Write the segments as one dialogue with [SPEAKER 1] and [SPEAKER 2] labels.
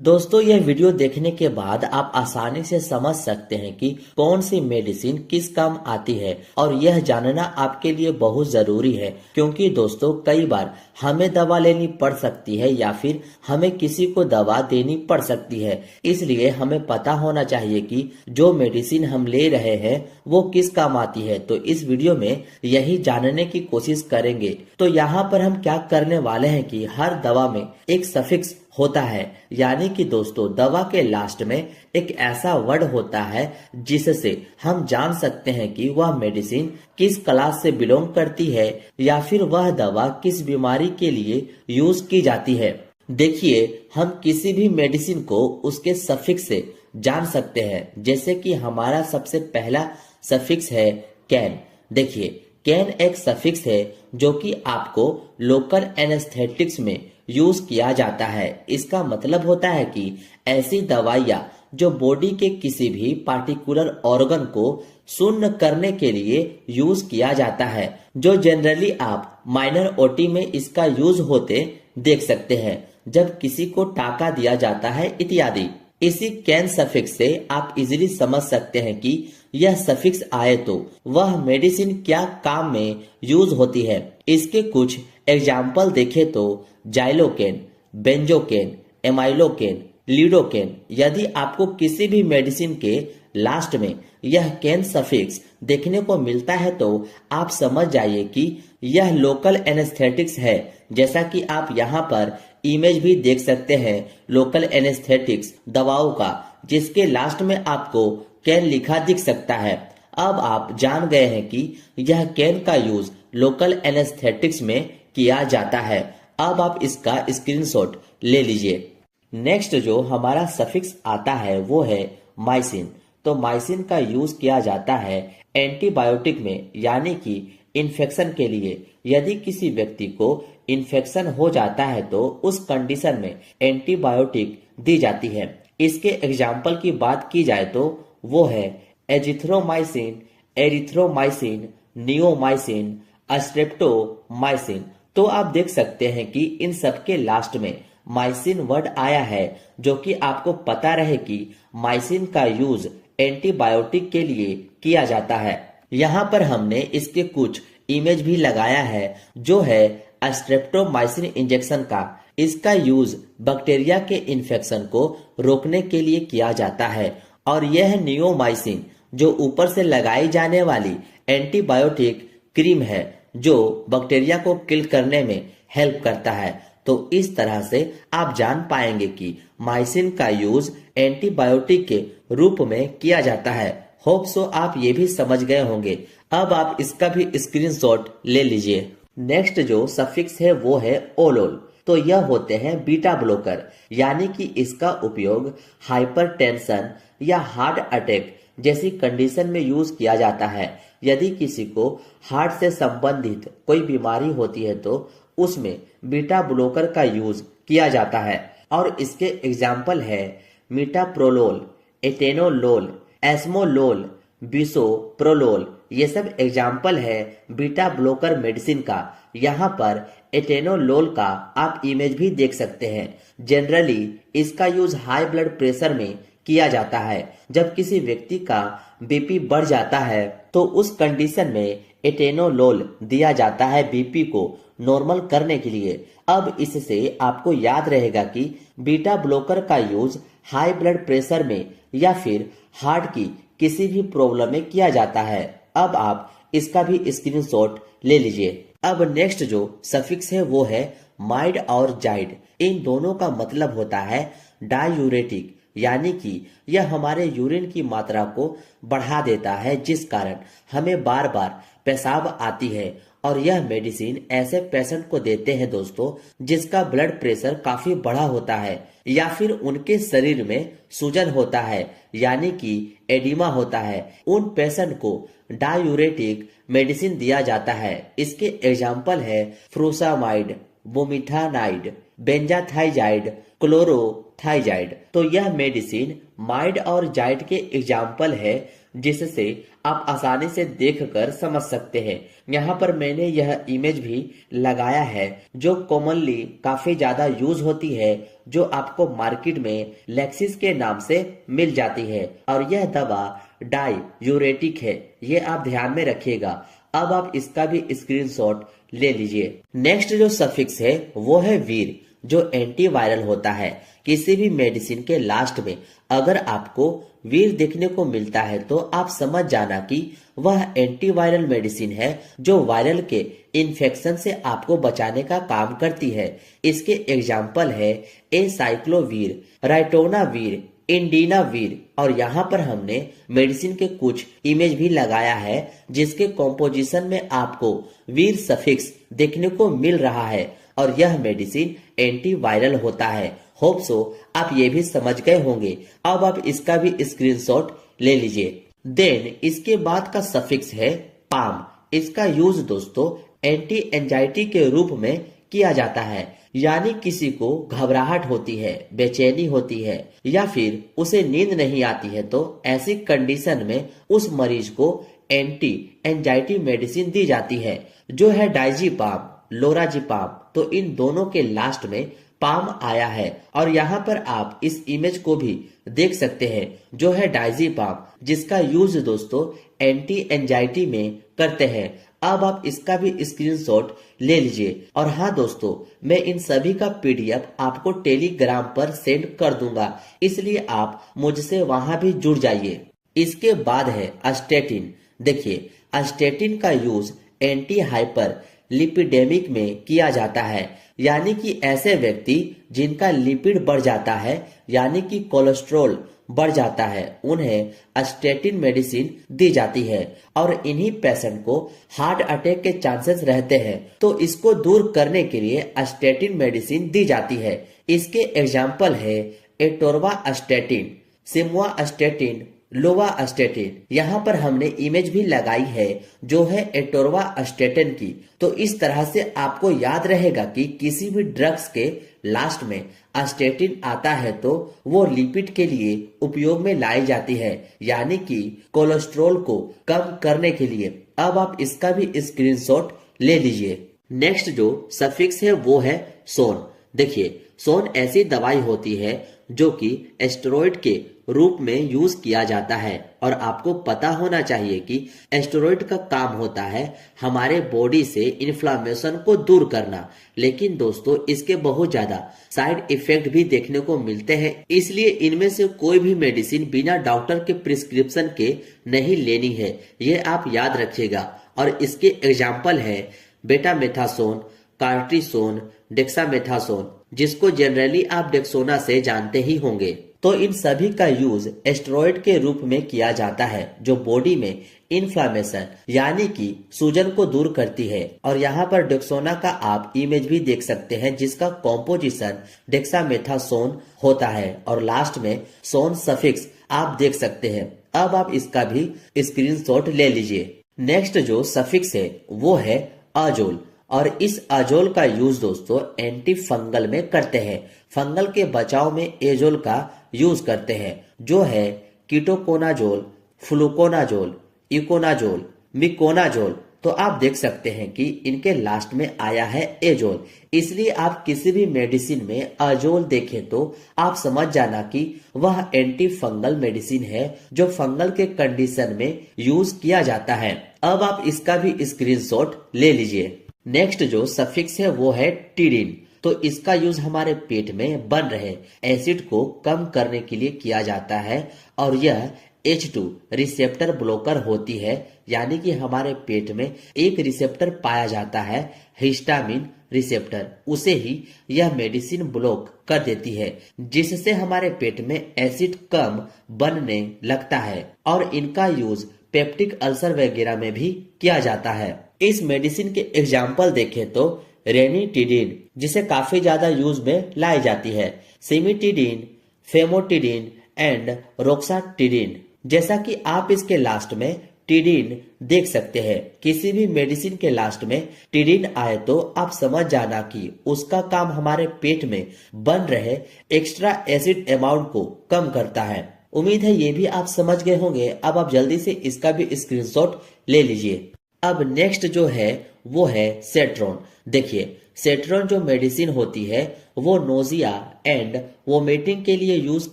[SPEAKER 1] दोस्तों यह वीडियो देखने के बाद आप आसानी से समझ सकते हैं कि कौन सी मेडिसिन किस काम आती है और यह जानना आपके लिए बहुत जरूरी है, क्योंकि दोस्तों कई बार हमें दवा लेनी पड़ सकती है या फिर हमें किसी को दवा देनी पड़ सकती है। इसलिए हमें पता होना चाहिए कि जो मेडिसिन हम ले रहे हैं वो किस काम आती है। तो इस वीडियो में यही जानने की कोशिश करेंगे। तो यहाँ पर हम क्या करने वाले हैं कि हर दवा में एक सफिक्स होता है, यानी कि दोस्तों दवा के लास्ट में एक ऐसा वर्ड होता है जिससे हम जान सकते हैं कि वह मेडिसिन किस क्लास से बिलोंग करती है या फिर वह दवा किस बीमारी के लिए यूज की जाती है। देखिए, हम किसी भी मेडिसिन को उसके सफिक्स से जान सकते हैं। जैसे कि हमारा सबसे पहला सफिक्स है कैन। देखिए, कैन एक सफिक्स है जो कि आपको लोकल एनेस्थेटिक्स में यूज किया जाता है। इसका मतलब होता है कि ऐसी दवाइयाँ जो बॉडी के किसी भी पार्टिकुलर ऑर्गन को शून्य करने के लिए यूज किया जाता है, जो जनरली आप माइनर ओटी में इसका यूज होते देख सकते हैं जब किसी को टाका दिया जाता है इत्यादि। इसी कैन सफिक्स से आप इजीली समझ सकते हैं कि यह सफिक्स आए तो वह मेडिसिन क्या काम में यूज होती है। इसके कुछ एग्जाम्पल देखें तो जाइलोकेन, बेंजोकेन, एमाइलोकेन, लीडोकेन। यदि आपको किसी भी मेडिसिन के लास्ट में यह कैन सफिक्स देखने को मिलता है तो आप समझ जाइए कि यह लोकल एनेस्थेटिक्स है। जैसा कि आप यहाँ पर इमेज भी देख सकते हैं लोकल एनेस्थेटिक्स दवाओं का, जिसके लास्ट में आपको कैन लिखा दिख सकता है। अब आप जान गए हैं कि यह कैन का यूज लोकल एनेस्थेटिक्स में किया जाता है। अब आप इसका स्क्रीनशॉट ले लीजिए। नेक्स्ट जो हमारा सफिक्स आता है वो है माइसिन। तो माइसिन का यूज किया जाता है एंटीबायोटिक में, यानी कि इन्फेक्शन के लिए। यदि किसी व्यक्ति को इन्फेक्शन हो जाता है तो उस कंडीशन में एंटीबायोटिक दी जाती है। इसके एग्जाम्पल की बात की जाए तो वो है एजिथ्रोमाइसिन, एरिथ्रोमाइसिन, नियोमाइसिन, स्ट्रेप्टोमाइसिन। तो आप देख सकते हैं कि इन सब के लास्ट में माइसिन वर्ड आया है, जो कि आपको पता रहे कि माइसिन का यूज एंटीबायोटिक के लिए किया जाता है। यहाँ पर हमने इसके कुछ इमेज भी लगाया है, जो है स्ट्रेप्टोमाइसिन इंजेक्शन का। इसका यूज बैक्टीरिया के इन्फेक्शन को रोकने के लिए किया जाता है। और यह नियोमाइसिन जो ऊपर से लगाई जाने वाली एंटीबायोटिक क्रीम है, जो बैक्टीरिया को किल करने में हेल्प करता है। तो इस तरह से आप जान पाएंगे कि माइसिन का यूज एंटीबायोटिक के रूप में किया जाता है। होप सो आप ये भी समझ गए होंगे। अब आप इसका भी स्क्रीनशॉट ले लीजिए। नेक्स्ट जो सफिक्स है वो है ओलोल। तो यह होते हैं बीटा ब्लॉकर, यानी कि इसका उपयोग हाइपरटेंशन या हार्ट अटैक जैसी कंडीशन में यूज किया जाता है। यदि किसी को हार्ट से संबंधित कोई बीमारी होती है तो उसमें बीटा ब्लॉकर का यूज किया जाता है। और इसके एग्जाम्पल है मीटाप्रोलोल, एटेनोलोल, एस्मोलोल, बिसोप्रोलोल। ये सब एग्जाम्पल है बीटा ब्लॉकर मेडिसिन का। यहाँ पर एटेनोलोल का आप इमेज भी देख सकते हैं। जनरली इसका यूज हाई ब्लड प्रेशर में किया जाता है। जब किसी व्यक्ति का बीपी बढ़ जाता है तो उस कंडीशन में एटेनोलोल दिया जाता है बीपी को नॉर्मल करने के लिए। अब इससे आपको याद रहेगा कि बीटा ब्लॉकर का यूज हाई ब्लड प्रेशर में या फिर हार्ट की किसी भी प्रॉब्लम में किया जाता है। अब आप इसका भी स्क्रीनशॉट ले लीजिए। अब नेक्स्ट जो सफिक्स है वो है माइड और जाइड। इन दोनों का मतलब होता है डायूरेटिक, यानी कि यह हमारे यूरिन की मात्रा को बढ़ा देता है, जिस कारण हमें बार बार पेशाब आती है। और यह मेडिसिन ऐसे पेशेंट को देते हैं दोस्तों जिसका ब्लड प्रेशर काफी बढ़ा होता है या फिर उनके शरीर में सूजन होता है, यानी कि एडिमा होता है। उन पेशेंट को डायूरेटिक मेडिसिन दिया जाता है। इसके एग्जाम्पल है फ्रूसामाइड, बुमिथानाइड, बेंजाथाइजाइड, क्लोरोथाइजाइड। तो यह मेडिसिन माइड और जाइड के एग्जाम्पल है, जिससे आप आसानी से देखकर समझ सकते हैं। यहाँ पर मैंने यह इमेज भी लगाया है जो कॉमनली काफी ज्यादा यूज होती है, जो आपको मार्केट में लेक्सिस के नाम से मिल जाती है, और यह दवा डाययूरेटिक है, ये आप ध्यान में रखिएगा। अब आप इसका भी स्क्रीनशॉट ले लीजिए। नेक्स्ट जो सफिक्स है वो है वीर, जो एंटीवायरल होता है। किसी भी मेडिसिन के लास्ट में अगर आपको वीर देखने को मिलता है तो आप समझ जाना कि वह एंटीवायरल मेडिसिन है, जो वायरल के इन्फेक्शन से आपको बचाने का काम करती है। इसके एग्जाम्पल है एसाइक्लोवीर, राइटोनावीर, इंडिनावीर। और यहाँ पर हमने मेडिसिन के कुछ इमेज भी लगाया है, जिसके कॉम्पोजिशन में आपको वीर सफिक्स देखने को मिल रहा है, और यह मेडिसिन एंटीवायरल होता है। होप सो आप ये भी समझ गए होंगे। अब आप इसका भी स्क्रीनशॉट ले लीजिए। देन इसके बाद का सफिक्स है पाम। इसका यूज दोस्तों एंटी एंजाइटी के रूप में किया जाता है, यानी किसी को घबराहट होती है, बेचैनी होती है, या फिर उसे नींद नहीं आती है, तो ऐसी कंडीशन में उस मरीज को एंटी एंजाइटी मेडिसिन दी जाती है, जो है डाइजीपाम, लोराजीपाम। तो इन दोनों के लास्ट में पाम आया है, और यहाँ पर आप इस इमेज को भी देख सकते हैं, जो है डाइजीपाम, जिसका यूज दोस्तों एंटी एंजाइटी में करते हैं। अब आप इसका भी स्क्रीनशॉट ले लीजिए। और हाँ दोस्तों, मैं इन सभी का पीडीएफ आपको टेलीग्राम पर सेंड कर दूंगा, इसलिए आप मुझसे वहां भी जुड़ जाइए। इसके बाद है अस्टेटिन। देखिए, अस्टेटिन का यूज एंटी हाइपर लिपिडेमिक में किया जाता है, यानी कि ऐसे व्यक्ति जिनका लिपिड बढ़ जाता है, यानी कि कोलेस्ट्रॉल बढ़ जाता है, उन्हें अस्टेटिन मेडिसिन दी जाती है। और इन्हीं पेशेंट को हार्ट अटैक के चांसेस रहते हैं, तो इसको दूर करने के लिए अस्टेटिन मेडिसिन दी जाती है। इसके एग्जाम्पल है एटोर्वास्टेटिन, सिम्वास्टेटिन, लोवास्टेटिन। यहाँ पर हमने इमेज भी लगाई है, जो है एटोर्वास्टेटिन की। तो इस तरह से आपको याद रहेगा कि किसी भी ड्रग्स के लास्ट में अस्टेटिन आता है तो वो लिपिड के लिए उपयोग में लाई जाती है, यानी कि कोलेस्ट्रॉल को कम करने के लिए। अब आप इसका भी स्क्रीनशॉट ले लीजिए। नेक्स्ट जो सफिक्स है वो है सोन। देखिए, सोन ऐसी दवाई होती है जो कि एस्टेरॉइड के रूप में यूज किया जाता है, और आपको पता होना चाहिए कि एस्टेरॉइड का काम होता है हमारे बॉडी से इन्फ्लामेशन को दूर करना। लेकिन दोस्तों, इसके बहुत ज्यादा साइड इफेक्ट भी देखने को मिलते हैं, इसलिए इनमें से कोई भी मेडिसिन बिना डॉक्टर के प्रिस्क्रिप्शन के नहीं लेनी है, ये आप याद रखिएगा। और इसके एग्जाम्पल है बेटामेथासोन, कार्टिसोन, डेक्सामेथासोन, जिसको जनरली आप डेक्सोना से जानते ही होंगे। तो इन सभी का यूज एस्टेरॉइड के रूप में किया जाता है, जो बॉडी में इन्फ्लामेशन यानी कि सूजन को दूर करती है। और यहाँ पर डेक्सोना का आप इमेज भी देख सकते हैं, जिसका कॉम्पोजिशन डेक्सामेथासोन होता है, और लास्ट में सोन सफिक्स आप देख सकते हैं। अब आप इसका भी स्क्रीनशॉट ले लीजिए। नेक्स्ट जो सफिक्स है वो है अजोल, और इस अजोल का यूज दोस्तों एंटी फंगल में करते हैं। फंगल के बचाव में एजोल का यूज करते हैं, जो है कीटोकोनाजोल, फ्लूकोनाजोल, इकोनाजोल, मिकोनाजोल। तो आप देख सकते हैं कि इनके लास्ट में आया है एजोल, इसलिए आप किसी भी मेडिसिन में अजोल देखें तो आप समझ जाना कि वह एंटी फंगल मेडिसिन है, जो फंगल के कंडीशन में यूज किया जाता है। अब आप इसका भी स्क्रीनशॉट ले लीजिए। नेक्स्ट जो सफिक्स है वो है टीडिन। तो इसका यूज हमारे पेट में बन रहे एसिड को कम करने के लिए किया जाता है, और यह H2 रिसेप्टर ब्लॉकर होती है, यानी कि हमारे पेट में एक रिसेप्टर पाया जाता है हिस्टामिन रिसेप्टर, उसे ही यह मेडिसिन ब्लॉक कर देती है, जिससे हमारे पेट में एसिड कम बनने लगता है। और इनका यूज पेप्टिक अल्सर वगैरह में भी किया जाता है। इस मेडिसिन के एग्जाम्पल देखें तो रेनिटिडिन, जिसे काफी ज्यादा यूज में लाई जाती है, सिमिटिडिन, फेमोटिडिन एंड रोक्साटिडिन। जैसा कि आप इसके लास्ट में टिडिन देख सकते हैं। किसी भी मेडिसिन के लास्ट में टिडिन आए तो आप समझ जाना कि उसका काम हमारे पेट में बन रहे एक्स्ट्रा एसिड अमाउंट को कम करता है। उम्मीद है ये भी आप समझ गए होंगे। अब आप जल्दी से इसका भी स्क्रीनशॉट ले लीजिए। अब नेक्स्ट जो है वो है सेट्रॉन। देखिए, सेट्रॉन जो मेडिसिन होती है वो नोजिया एंड वोमिटिंग के लिए यूज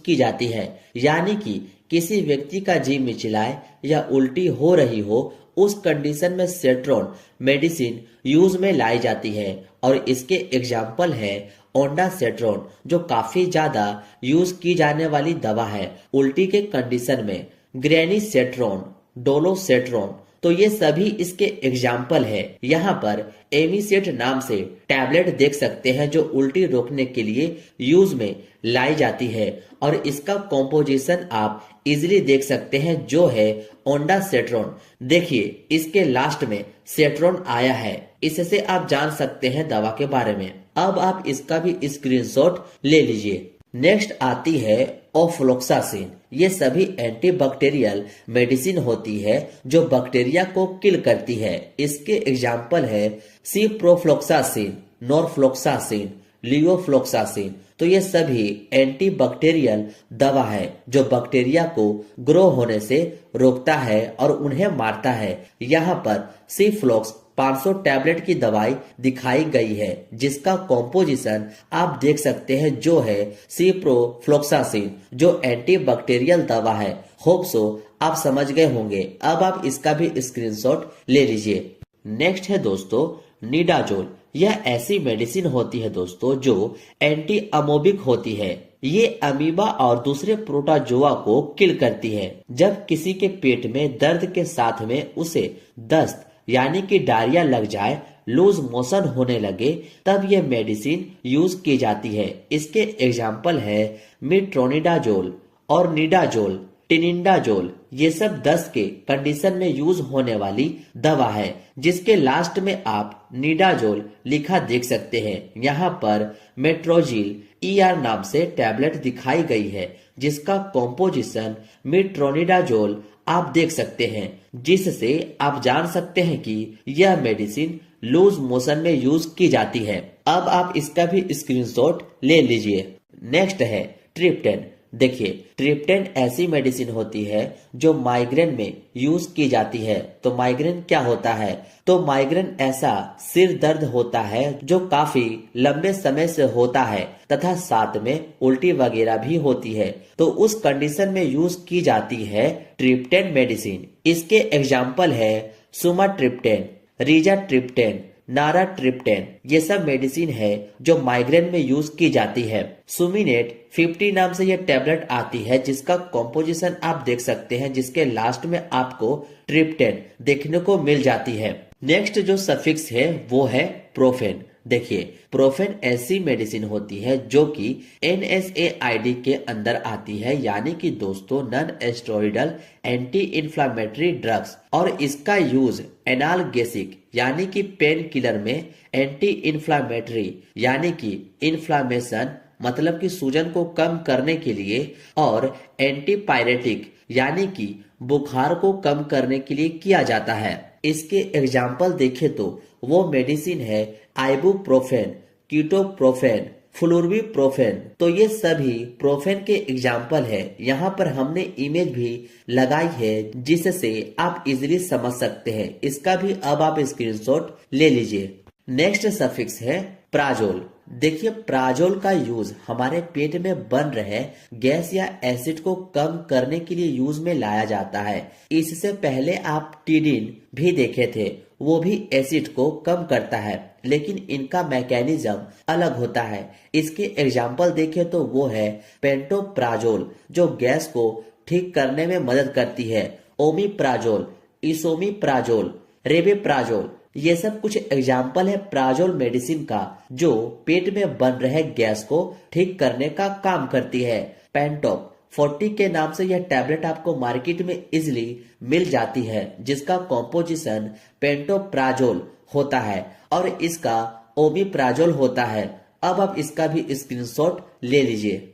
[SPEAKER 1] की जाती है। यानी कि किसी व्यक्ति का जी मिचलाए या उल्टी हो रही हो, उस कंडीशन में सेट्रॉन मेडिसिन यूज में लाई जाती है। और इसके एग्जाम्पल है ओंडासेट्रॉन, जो काफी ज्यादा यूज की जाने वाली दवा है उल्टी के कंडीशन में, ग्रेनीसेट्रॉन, डोलोसेट्रॉन, तो ये सभी इसके एग्जाम्पल है। यहाँ पर एमिसेट नाम से टैबलेट देख सकते हैं जो उल्टी रोकने के लिए यूज में लाई जाती है। और इसका कॉम्पोजिशन आप इजिली देख सकते हैं जो है ओंडासेट्रॉन। देखिए, इसके लास्ट में सेट्रॉन आया है, इससे आप जान सकते हैं दवा के बारे में। अब आप इसका भी स्क्रीनशॉट ले लीजिए। नेक्स्ट आती है ओफ्लोक्सासिन। ये सभी एंटीबैक्टीरियल मेडिसिन होती है जो बैक्टीरिया को किल करती है। इसके एग्जाम्पल है सिप्रोफ्लोक्सासिन, नॉरफ्लोक्सासिन, लियोफ्लोक्सासिन। तो ये सभी एंटीबैक्टीरियल दवा है जो बैक्टीरिया को ग्रो होने से रोकता है और उन्हें मारता है। यहाँ पर सिफ्लॉक्स 500 टैबलेट की दवाई दिखाई गई है जिसका कॉम्पोजिशन आप देख सकते हैं जो है सिप्रोफ्लोक्सासिन, जो एंटीबैक्टीरियल दवा है। होप सो आप समझ गए होंगे। अब आप इसका भी स्क्रीनशॉट ले लीजिए। नेक्स्ट है दोस्तों निडाजोल। यह ऐसी मेडिसिन होती है दोस्तों जो एंटी अमोबिक होती है। ये अमीबा और दूसरे प्रोटोजोआ को किल करती है। जब किसी के पेट में दर्द के साथ में उसे दस्त यानी कि डायरिया लग जाए, लूज मोशन होने लगे, तब यह मेडिसिन यूज की जाती है। इसके एग्जाम्पल है मिट्रोनिडाजोल और निडाजोल, टिनिडाजोल। ये सब दस्त के कंडीशन में यूज होने वाली दवा है जिसके लास्ट में आप निडाजोल लिखा देख सकते हैं। यहाँ पर मेट्रोजिल ER नाम से टैबलेट दिखाई गई है जिसका कॉम्पोजिशन मिट्रोनिडाजोल आप देख सकते हैं, जिससे आप जान सकते हैं कि यह मेडिसिन लूज मोशन में यूज की जाती है। अब आप इसका भी स्क्रीनशॉट ले लीजिए। नेक्स्ट है ट्रिप्टेन। देखिए, ट्रिप्टेन ऐसी मेडिसिन होती है जो माइग्रेन में यूज की जाती है। तो माइग्रेन क्या होता है? तो माइग्रेन ऐसा सिर दर्द होता है जो काफी लंबे समय से होता है तथा साथ में उल्टी वगैरह भी होती है। तो उस कंडीशन में यूज की जाती है ट्रिप्टेन मेडिसिन। इसके एग्जाम्पल है सुमाट्रिप्टेन, रिजाट्रिप्टेन, नाराट्रिप्टेन। ये सब मेडिसिन है जो माइग्रेन में यूज की जाती है। सुमिनेट 50 नाम से यह टैबलेट आती है जिसका कॉम्पोजिशन आप देख सकते हैं, जिसके लास्ट में आपको ट्रिप्टेन देखने को मिल जाती है। नेक्स्ट जो सफिक्स है वो है प्रोफेन। देखिए, प्रोफेन ऐसी मेडिसिन होती है जो कि NSAID के अंदर आती है, यानी कि दोस्तों नॉन एस्टेरॉयडल एंटी इन्फ्लामेटरी ड्रग्स। और इसका यूज एनाल्गेसिक यानी कि पेन किलर में, एंटी इन्फ्लामेटरी यानी कि इन्फ्लामेशन मतलब कि सूजन को कम करने के लिए, और एंटीपायरेटिक यानी कि बुखार को कम करने के लिए किया जाता है। इसके एग्जाम्पल देखें तो वो मेडिसिन है आइबुप्रोफेन, कीटोप्रोफेन, फ्लुर्बिप्रोफेन। तो ये सभी प्रोफेन के एग्जाम्पल है। यहाँ पर हमने इमेज भी लगाई है जिससे आप इजीली समझ सकते हैं। इसका भी अब आप स्क्रीनशॉट ले लीजिए। नेक्स्ट सफिक्स है प्राजोल। देखिए, प्राजोल का यूज हमारे पेट में बन रहे गैस या एसिड को कम करने के लिए यूज में लाया जाता है। इससे पहले आप टिडिन भी देखे थे, वो भी एसिड को कम करता है, लेकिन इनका मैकेनिज्म अलग होता है। इसके एग्जाम्पल देखें तो वो है पेंटोप्राजोल जो गैस को ठीक करने में मदद करती है, ओमिप्राजोल, इसोमिप्राजोल, रेबेप्राजोल। ये सब कुछ एग्जाम्पल है प्राजोल मेडिसिन का जो पेट में बन रहे गैस को ठीक करने का काम करती है। पेंटोप 40 के नाम से यह टैबलेट आपको मार्केट में इजिली मिल जाती है जिसका कॉम्पोजिशन पेंटोप्राजोल होता है और इसका ओमिप्राजोल होता है। अब आप इसका भी स्क्रीनशॉट ले लीजिए।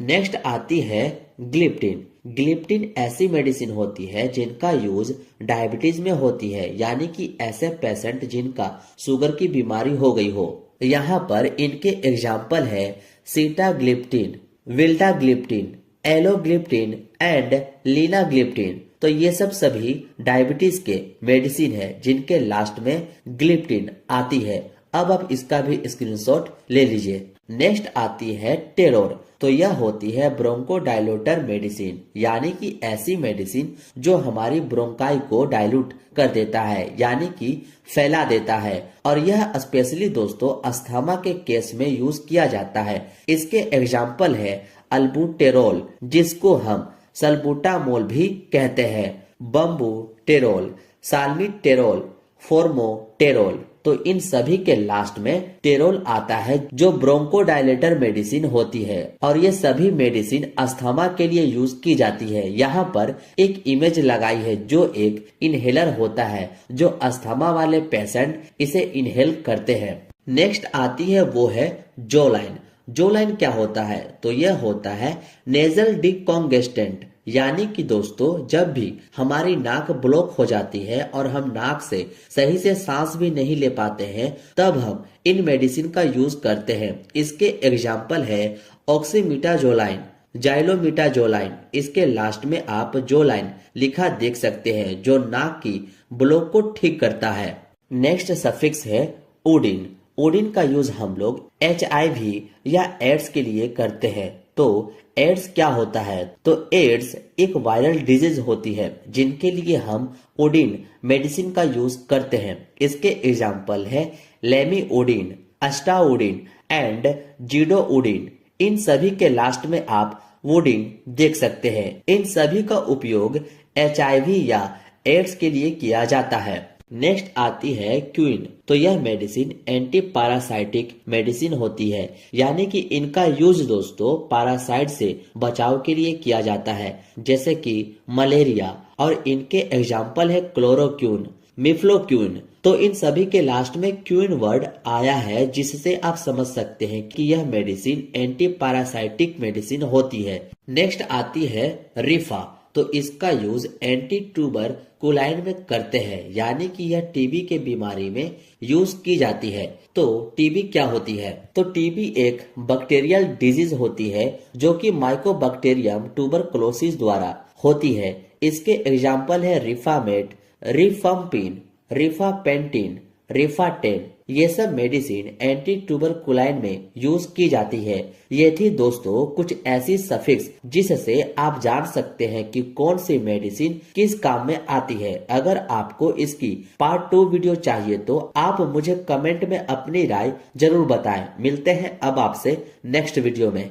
[SPEAKER 1] नेक्स्ट आती है ग्लिप्टिन। ग्लिप्टिन ऐसी मेडिसिन होती है जिनका यूज डायबिटीज में होती है, यानी कि ऐसे पेशेंट जिनका शुगर की बीमारी हो गई हो। यहाँ पर इनके एग्जाम्पल है सीटाग्लिप्टिन, विल्टाग्लिप्टिन, एलोग्लिप्टिन एंड लीनाग्लिप्टिन। तो ये सब सभी डायबिटीज के मेडिसिन है जिनके लास्ट में ग्लिप्टिन आती है। अब आप इसका भी स्क्रीनशॉट ले लीजिए। नेक्स्ट आती है टेरोर। तो यह होती है ब्रोंकोडायलेटर मेडिसिन, यानी कि ऐसी मेडिसिन जो हमारी ब्रोंकाई को डायल्यूट कर देता है, यानी कि फैला देता है। और यह स्पेशली दोस्तों अस्थमा के केस में यूज किया जाता है। इसके एग्जाम्पल है अल्बुटेरोल, जिसको हम सल्बुटामोल भी कहते हैं, बम्बुटेरोल, साल्मीटेरोल, फोर्मोटेरोल। तो इन सभी के लास्ट में टेरोल आता है जो ब्रोंकोडायलेटर मेडिसिन होती है। और ये सभी मेडिसिन अस्थमा के लिए यूज की जाती है। यहाँ पर एक इमेज लगाई है जो एक इनहेलर होता है, जो अस्थमा वाले पेशेंट इसे इनहेल करते हैं। नेक्स्ट आती है वो है जोलाइन। जोलाइन क्या होता है? तो यह होता है नेजल डिकॉन्गेस्टेंट, यानी कि दोस्तों जब भी हमारी नाक ब्लॉक हो जाती है और हम नाक से सही से सांस भी नहीं ले पाते हैं, तब हम इन मेडिसिन का यूज करते हैं। इसके एग्जाम्पल है ऑक्सीमिटाजोलाइन, जाइलोमिटाजोलाइन। इसके लास्ट में आप जोलाइन लिखा देख सकते हैं, जो नाक की ब्लॉक को ठीक करता है। नेक्स्ट सफिक्स है उडिन। उडिन का यूज हम लोग HIV या एड्स के लिए करते हैं। तो एड्स क्या होता है? तो एड्स एक वायरल डिजीज होती है जिनके लिए हम उडिन मेडिसिन का यूज करते हैं। इसके एग्जाम्पल है लेमीउडिन, अस्टाउडिन एंड जीडोउडिन। इन सभी के लास्ट में आप वुडिन देख सकते हैं। इन सभी का उपयोग HIV या एड्स के लिए किया जाता है। नेक्स्ट आती है क्विन। तो यह मेडिसिन एंटी पैरासाइटिक मेडिसिन होती है, यानी कि इनका यूज दोस्तों पैरासाइट से बचाव के लिए किया जाता है, जैसे कि मलेरिया। और इनके एग्जाम्पल है क्लोरोक्विन, मिफ्लोक्विन। तो इन सभी के लास्ट में क्विन वर्ड आया है, जिससे आप समझ सकते हैं कि यह मेडिसिन एंटी पैरासाइटिक मेडिसिन होती है। नेक्स्ट आती है रिफा। तो इसका यूज एंटी ट्यूबरकुलाइन में करते हैं, यानी कि यह टीबी के बीमारी में यूज की जाती है। तो टीबी क्या होती है? तो टीबी एक बैक्टीरियल डिजीज होती है जो कि माइकोबैक्टीरियम ट्यूबरकुलोसिस द्वारा होती है। इसके एग्जाम्पल है रिफामेट, रिफम्पिन, रिफापेंटिन, रिफाटेन। ये सब मेडिसिन एंटी ट्यूबरकुलाइन में यूज की जाती है। ये थी दोस्तों कुछ ऐसी सफिक्स जिससे आप जान सकते हैं कि कौन सी मेडिसिन किस काम में आती है। अगर आपको इसकी पार्ट 2 वीडियो चाहिए तो आप मुझे कमेंट में अपनी राय जरूर बताएं। मिलते हैं अब आपसे नेक्स्ट वीडियो में।